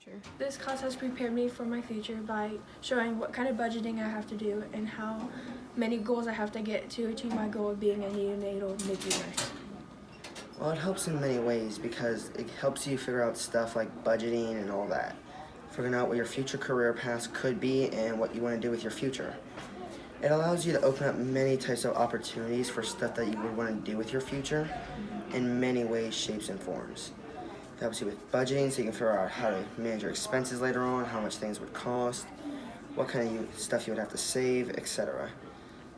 future. This class has prepared me for my future by showing what kind of budgeting I have to do and how many goals I have to get to achieve my goal of being a neonatal NICU nurse. Well, it helps in many ways because it helps you figure out stuff like budgeting and all that. Figuring out what your future career paths could be and what you want to do with your future. It allows you to open up many types of opportunities for stuff that you would want to do with your future in many ways, shapes, and forms. It helps you with budgeting so you can figure out how to manage your expenses later on, how much things would cost, what kind of stuff you would have to save, etc.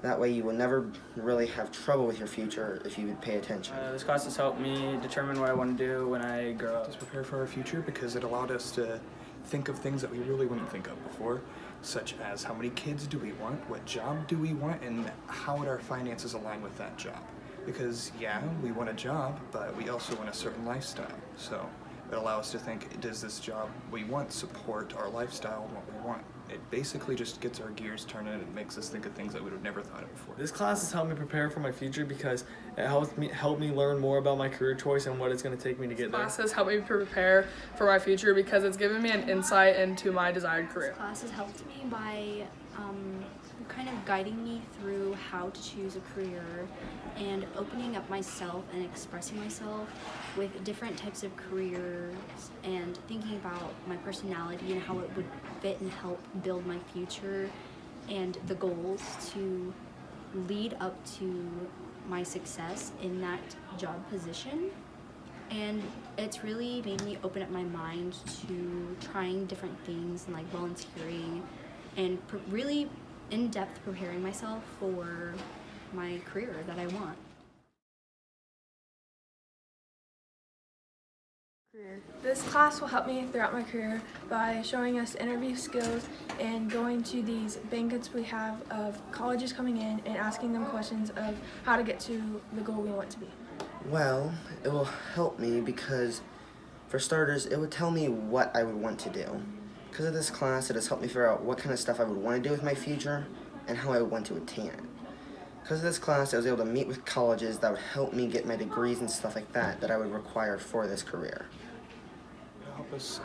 That way you will never really have trouble with your future if you would pay attention. This class has helped me determine what I want to do when I grow up. Just prepare for our future because it allowed us to think of things that we really wouldn't think of before, such as how many kids do we want, what job do we want, and how would our finances align with that job. Because yeah, we want a job, but we also want a certain lifestyle. So it allows us to think, does this job we want support our lifestyle and what we want? It basically just gets our gears turning and it makes us think of things that we would have never thought of before. This class has helped me prepare for my future because it helped me learn more about my career choice and what it's going to take me to get there. This class has helped me prepare for my future because it's given me an insight into my desired career. This class has helped me by kind of guiding me through how to choose a career and opening up myself and expressing myself with different types of careers and thinking about my personality and how it would fit and help build my future and the goals to lead up to my success in that job position. And it's really made me open up my mind to trying different things and like volunteering and really in-depth preparing myself for my career that I want. This class will help me throughout my career by showing us interview skills and going to these banquets we have of colleges coming in and asking them questions of how to get to the goal we want to be. Well, it will help me because, for starters, it would tell me what I would want to do. Because of this class, it has helped me figure out what kind of stuff I would want to do with my future and how I would want to attain it. Because of this class, I was able to meet with colleges that would help me get my degrees and stuff like that I would require for this career. It'll help us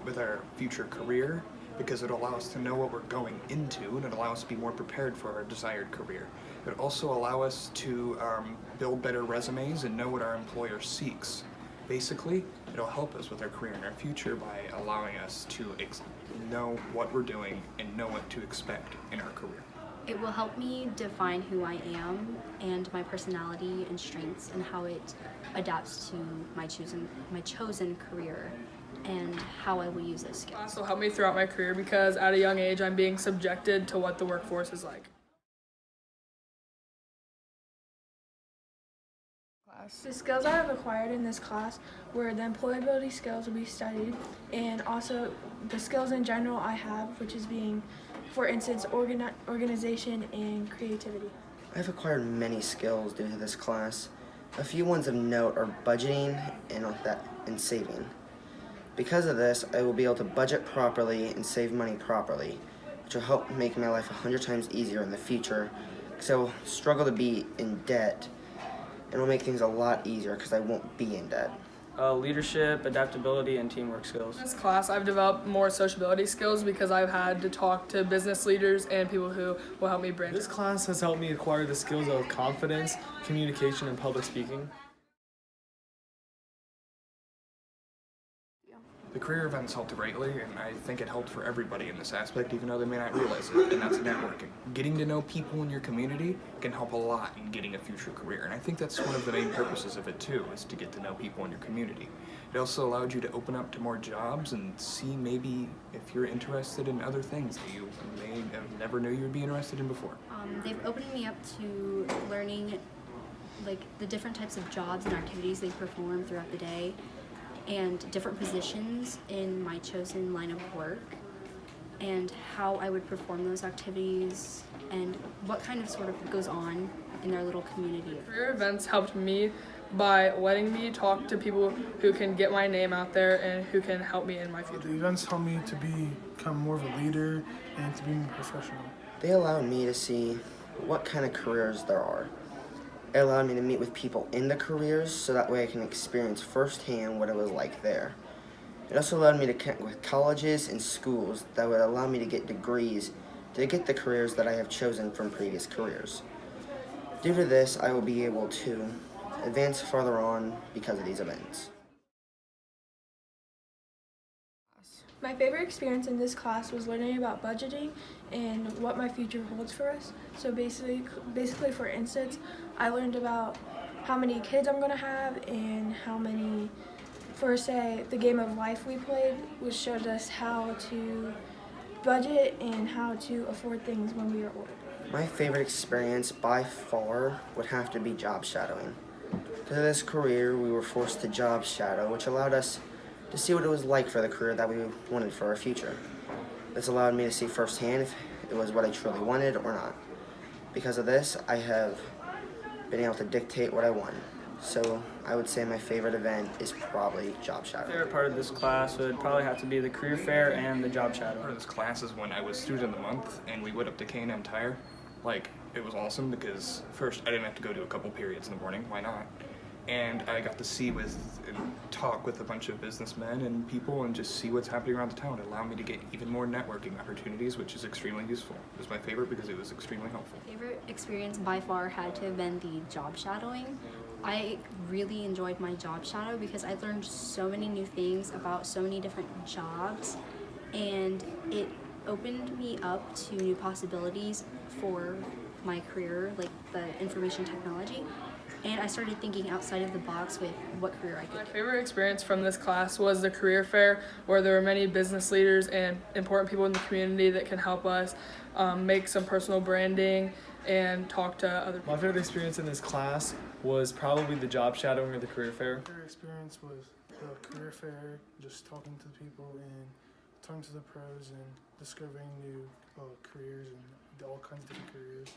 with our future career because it'll allow us to know what we're going into and it'll allow us to be more prepared for our desired career. It'll also allow us to build better resumes and know what our employer seeks. Basically, it'll help us with our career and our future by allowing us to know what we're doing and know what to expect in our career. It will help me define who I am and my personality and strengths and how it adapts to my chosen career and how I will use those skills. This class will help me throughout my career because at a young age I'm being subjected to what the workforce is like. The skills I have acquired in this class were the employability skills we studied and also the skills in general I have, which is being, for instance, organization and creativity. I've acquired many skills due to this class. A few ones of note are budgeting and saving. Because of this, I will be able to budget properly and save money properly, which will help make my life 100 times easier in the future because I will struggle to be in debt. It will make things a lot easier because I won't be in debt. Leadership, adaptability, and teamwork skills. In this class, I've developed more sociability skills because I've had to talk to business leaders and people who will help me brand. This class has helped me acquire the skills of confidence, communication, and public speaking. The career events helped greatly, and I think it helped for everybody in this aspect, even though they may not realize it, and that's networking. Getting to know people in your community can help a lot in getting a future career, and I think that's one of the main purposes of it too, is to get to know people in your community. It also allowed you to open up to more jobs and see maybe if you're interested in other things that you may have never knew you would be interested in before. They've opened me up to learning like the different types of jobs and activities they perform throughout the day and different positions in my chosen line of work and how I would perform those activities and what kind of sort of goes on in their little community. Career events helped me by letting me talk to people who can get my name out there and who can help me in my future. The events helped me to become more of a leader and to be more professional. They allowed me to see what kind of careers there are. It allowed me to meet with people in the careers so that way I can experience firsthand what it was like there. It also allowed me to connect with colleges and schools that would allow me to get degrees to get the careers that I have chosen from previous careers. Due to this, I will be able to advance farther on because of these events. My favorite experience in this class was learning about budgeting and what my future holds for us. So basically for instance, I learned about how many kids I'm going to have and how many, for say, the game of life we played, which showed us how to budget and how to afford things when we are older. My favorite experience by far would have to be job shadowing. Because of this career, we were forced to job shadow, which allowed us to see what it was like for the career that we wanted for our future. This allowed me to see firsthand if it was what I truly wanted or not. Because of this, I have been able to dictate what I want. So I would say my favorite event is probably job My shadowing. favorite part of this class would probably have to be the career fair and the job shadow. Part of this class is when I was student of the month and we went up to K&M Tire. Like, it was awesome because first I didn't have to go to a couple periods in the morning, why not? And I got to see and talk with a bunch of businessmen and people and just see what's happening around the town. It allowed me to get even more networking opportunities, which is extremely useful. It was my favorite because it was extremely helpful. Favorite experience by far had to have been the job shadowing. I really enjoyed my job shadow because I learned so many new things about so many different jobs, and it opened me up to new possibilities for my career, like the information technology. And I started thinking outside of the box with what career I My could. favorite experience from this class was the career fair, where there were many business leaders and important people in the community that can help us make some personal branding and talk to other people. My favorite experience in this class was probably the job shadowing or the career fair. My favorite experience was the career fair, just talking to people and talking to the pros and discovering new careers and all kinds of different careers.